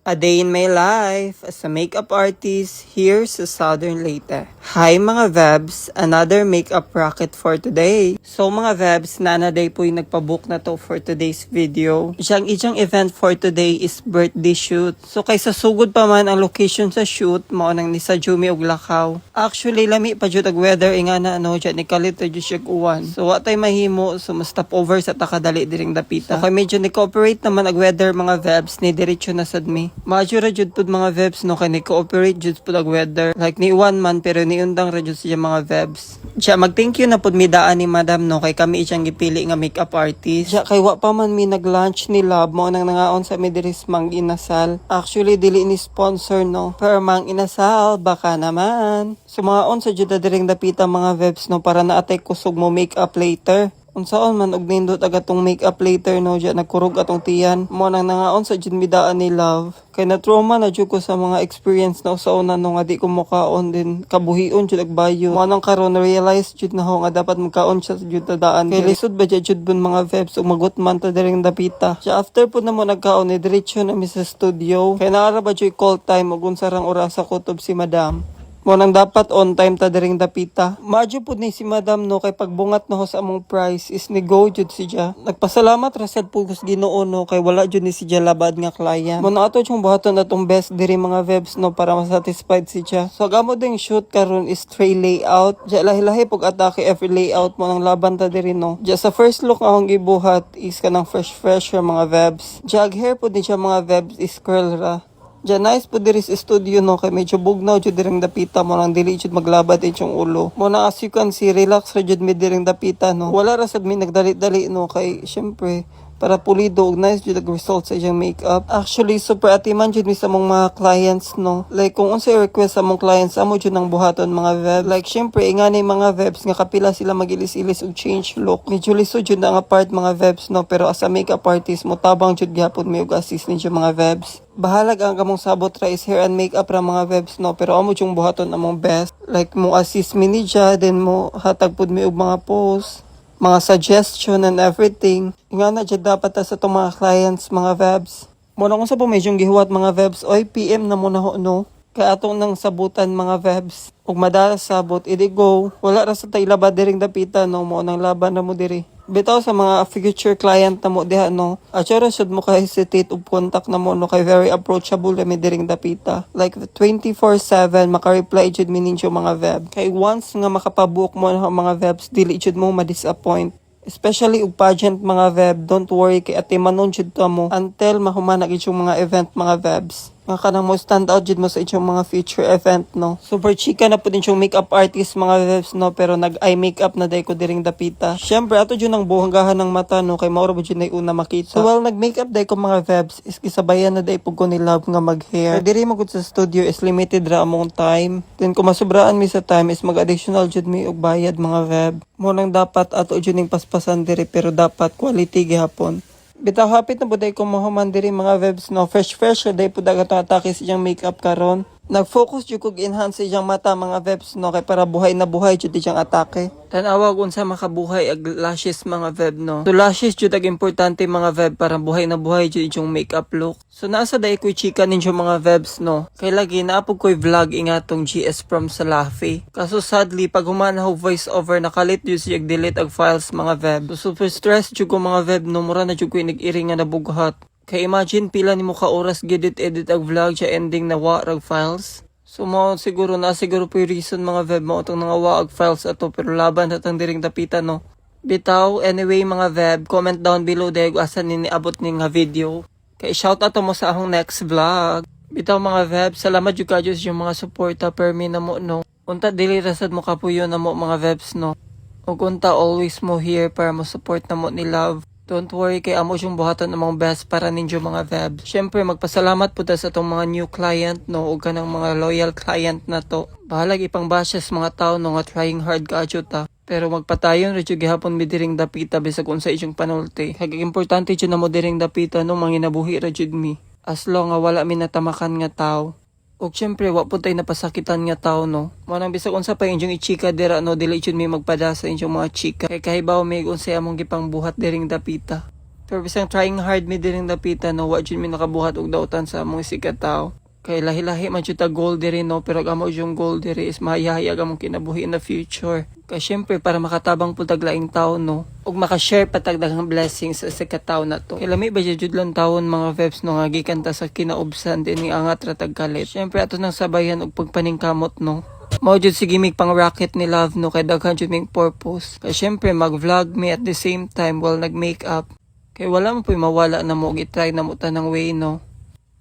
A day in my life as a makeup artist here sa Southern Leyte. Hi mga Vebs, another makeup rocket for today. So mga Vebs, nanaday po yung nagpabook na to for today's video. Ijang event for today is birthday shoot. So kaysa sugod pa man ang location sa shoot, mao nang ni sa Jumi og Lakaw. Actually lami pa jud ang weather inga na dyan ni kalito jud siya uwan. So wa tay mahimo, so mas stop over sa takadali diring dapita. So kay medyo ni cooperate naman ang weather mga Vebs, ni diretso na sad mi. Majura jud pud mga Vebs no kay ni cooperate jud pud ang weather. Like ni one man pero ni undang ra jud siya mga Vebs. Siya mag-thank you na pud mi daan ni Madam no kay kami iyang gipili nga makeup artist. Siya kay wa pa man mi nag-lunch ni Love mo nang nangaon sa mi diri sa Mang Inasal. Actually dili ni sponsor no. Pero Mang Inasal baka naman. Sumaon sa jud diring dapita mga Vebs no para naatay kusog mo makeup later. Unsaon man og nindot agatong makeup later no diya nagkurog atong tiyan mo nang nangaon sa jud midaan ni Love kay na trauma na jud ko sa mga experience na usauna no nga di ko mokaon din kabuhion jud ag bayo mo nang karon realize jud na ho nga dapat magkaon siya sa jud daan kay lisod ba jud bun mga Vebs ug magut man ta diring dapita siya after pud na mo nagkaon ni diretso na mi sa studio kay naara ba jud call time ug unsa rang oras sa kutob si Madam. Mo nang dapat on time ta diring dapita. Madyo pud ni si Madam no kay pagbungat no sa among price is ni go jud siya. Nagpasalamat ra sad pud sa Ginoo no kay wala jud ni siya labad nga client. Mo na ato yung buhaton atong best diri mga Vebs no para masatisfied siya. So gamo ding shoot karon is tray layout. Diya lahi-lahi pug atake every layout mo nang laban ta diri no. Diya sa first look akong gibuhat is kanang fresh mga Vebs. Diya hair pud ni siya mga Vebs is curl ra. Diyan nice po diri sa studio no kay medyo bugnaw jud direng dapita mo nang dili jud maglabad yung ulo. Mo na as you can see relax ra jud mi direng dapita no. Wala ra sad mi nagdali-dali no kay syempre para pulido ug nice jud ang result sa iyang makeup. Actually super atiman jud mi sa mong mga clients no. Like kung unsay request sa mong clients amo jud nang buhaton mga Vebs. Like syempre ingani mga Vebs nga kapila sila magilis-ilis og change look. Medyo lisod jud na nga part mga Vebs no pero as a makeup artist mo tabang jud gyapon mi og assist ninyo mga Vebs. Bahalag ang kamong sabot ra is hair and makeup ra mga Vebs no pero amo yung buhaton among best like mo assist mi ni dya then mo hatag pud mi og mga post mga suggestion and everything nga na dya dapat sa itong mga clients mga Vebs mo na kung sa po medyong gihuwat mga Vebs oy PM na mo na ho no kaya atong nang sabutan mga Vebs ug madalas sabot idi go wala ra sa tay labad diring dapita no mo nang laban na mo diri. Bitaw sa mga future client na mo diha no. Atsara should mo ka-hesitate og contact na mo no kay very approachable na mi diring dapita. Like 24/7 maka-reply jud mi ninyo mga Veb. Kay once nga makapabook mo na mga Vebs dili jud mo ma-disappoint. Especially ug pageant mga Veb, don't worry kay atimanon jud ta mo until mahuman na yung mga event mga Vebs. Nga kanang mo stand out jud mo sa inyong mga future event no. Super chika na po din yung makeup artist mga Vebs no pero nag-eye makeup na day ko diring dapita. Syempre ato jud nang buhanggahan ng mata no kay mao ra jud na una makita. So while nag-makeup day ko mga Vebs is gisabayan na day pug ko ni Love nga mag-hair. So, diri mo gud sa studio is limited ra among time. Then kung masubraan mi sa time is mag-additional jud mi og bayad mga Veb. Mo nang dapat ato jud ning paspasan diri pero dapat quality gihapon. Bitaw hapit na buday ko mahuman diri mga Vebs no fresh day pud ato atake sa iyang makeup karon. Nag-focus jud kog enhance sa iyang mata mga Vebs no kay para buhay na buhay jud iyang atake. Tan-awa unsa makabuhay ag lashes mga Veb no. So lashes jud ag importante mga Veb para buhay na buhay jud iyang makeup look. So nasa day ko chika ninyo mga Vebs no. Kay lagi naapog ko'y vlog ingatong GS from Salafi. Kaso sadly pag humanaw voice over nakalit jud siya delete ag files mga Veb. So super stress jud ko mga Veb no mura na jud ko nag-iri nga nabughat. Kay imagine pila nimo ka oras edit ang vlog siya ending na wa-rag files. So mo siguro po yung reason mga Veb mo itong nga wa-rag files ato pero laban hatang diring dapita no. Bitaw anyway mga Veb comment down below dahil asan ni abot ning nga video. Kay shout out mo sa akong next vlog. Bitaw mga Veb salamat jud kadyo sa yung mga suporta permi na mo no. Unta dili rasad mo kapuyo na mo mga Vebs no. Ug unta always mo here para mo support na mo ni Love. Don't worry kay amo yung buhatan ng mga best para ninyo mga Vebs. Syempre magpasalamat po ta sa itong mga new client no ug kanang mga loyal client na to. Bahalag ipang bashes mga tao no nga trying hard kaadyo ta. Pero magpatayon ra jud gihapon mi diring dapita bisag unsa inyong panulti. Kay importante jud na mo diring dapita no manginabuhi ra jud mi. As long nga wala mi natamakan nga tao. Og syempre wa pud tay napasakitan nga tao no. Manang bisag unsa pa inyong ichika dira no dili jud mi magpada sa inyong mga chika. Kay kahibaw mi unsay among gipang buhat diring dapita. Pero bisang trying hard mi diring dapitan no, wa jud mi nakabuhat og dautan sa among sikataw. Kay lahi-lahi man jud ta goal diri no, pero amo yung goal diri is mahayahayag among kinabuhi in the future. Kay syempre para makatabang pud taglaing tawo no, ug makashare patag daghang blessings sa sikataw na to. Kay lami ba jud lang tawon mga vibes no, nga gikan ta sa kinaubsan din ni angat ra tagkalit. Syempre ato nang sabayan og pagpaningkamot no. Mao jud si gimmick pang racket ni Love no, kay daghan jud ming purpose. Kay syempre mag-vlog me at the same time while nag-makeup. Kay wala mo po'y mawala na mo, gitry na mo tanang way, no?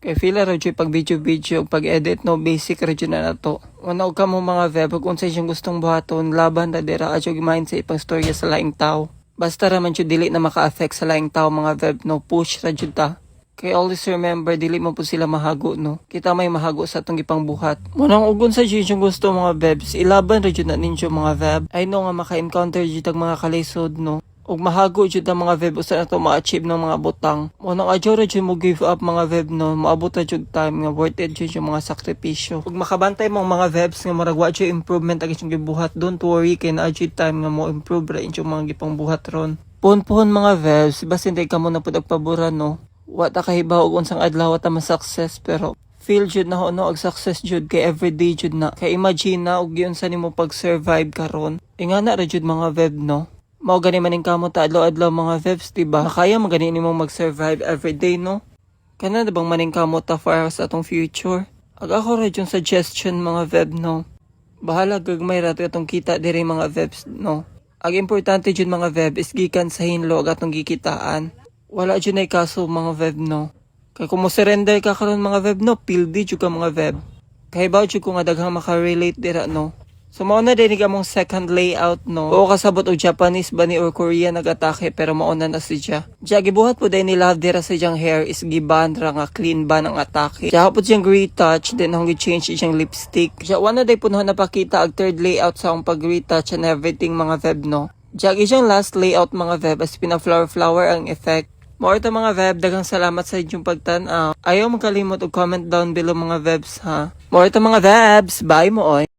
Kay fila ra dyan pag video-video, pag edit, no? Basic ra dyan na to. Wala ka mo mga veb, kung sa isyong gustong buhaton, laban na dira, adyo gimahin sa ipang storya sa laing tao. Basta raman dyan dili na maka-affect sa laing tao mga veb, no? Push ra dyan ta. Kay always remember, dili mo po sila mahago, no? Kita may mahago sa itong ipang buhat. Munang ugon sa dyan yung gusto mga vebs, ilaban ra dyan na ninyo mga veb. I know nga maka-encounter dyan ang mga kalisod, no? Ug mahago jud ang mga veb usa na to ma-achieve ng mga butang. Unang adyo ra jud mo give up mga veb no, maabot ra jud time nga worth it jud yung mga sakripisyo. Ug makabantay mo mga vebs nga murag wa jud improvement ag inyong gibuhat, don't worry kay naa jud time nga mo improve ra inyong mga gipang buhat ron. Puhon-puhon mga vebs, basta hindi ka mo na pud agpaboran no. Wa ta kahibaw og unsang adlaw ta ma-success pero feel jud na no ag success jud kay everyday jud na. Kay imagine na og giunsa nimo pag-survive karon. Ingana ra jud mga veb no. Mao gani maning kamo ta adlaw-adlaw mga vebs, diba? Makaya magani nimo mag-survive everyday, no? Kana na bang maning kamo ta for sa atong future? Ag ako ra yung suggestion mga veb, no? Bahala gagmay ra atong kita diri mga vebs, no? Ag importante jud mga veb is gikan sa hinlo ag atong gikitaan. Wala jud nay kaso mga veb, no? Kay kung mo surrender ka karon mga veb, no? Pildi jud ka mga veb. Kay bawo jud ko nga daghang maka-relate dira, no? So, mauna din among second layout, no? Oo kasabot o Japanese ba ni or Korean nag-atake, pero mauna na si Dia. Dia, gibuhat po din ni Love dira sa diyang hair is giban ra nga clean ba ng atake. Dia, hapot siyang retouch, then akong gi-change siyang lipstick. Dia, wala day po napakita ang third layout sa akong pag-retouch and everything mga veb, no? Dia, siyang last layout mga veb as pina-flower-flower ang effect. More ta mga veb, daghang salamat sa inyong pagtan-aw. Ayaw magkalimot og comment down below mga vebs ha. More ta mga vebs, bye mo oy.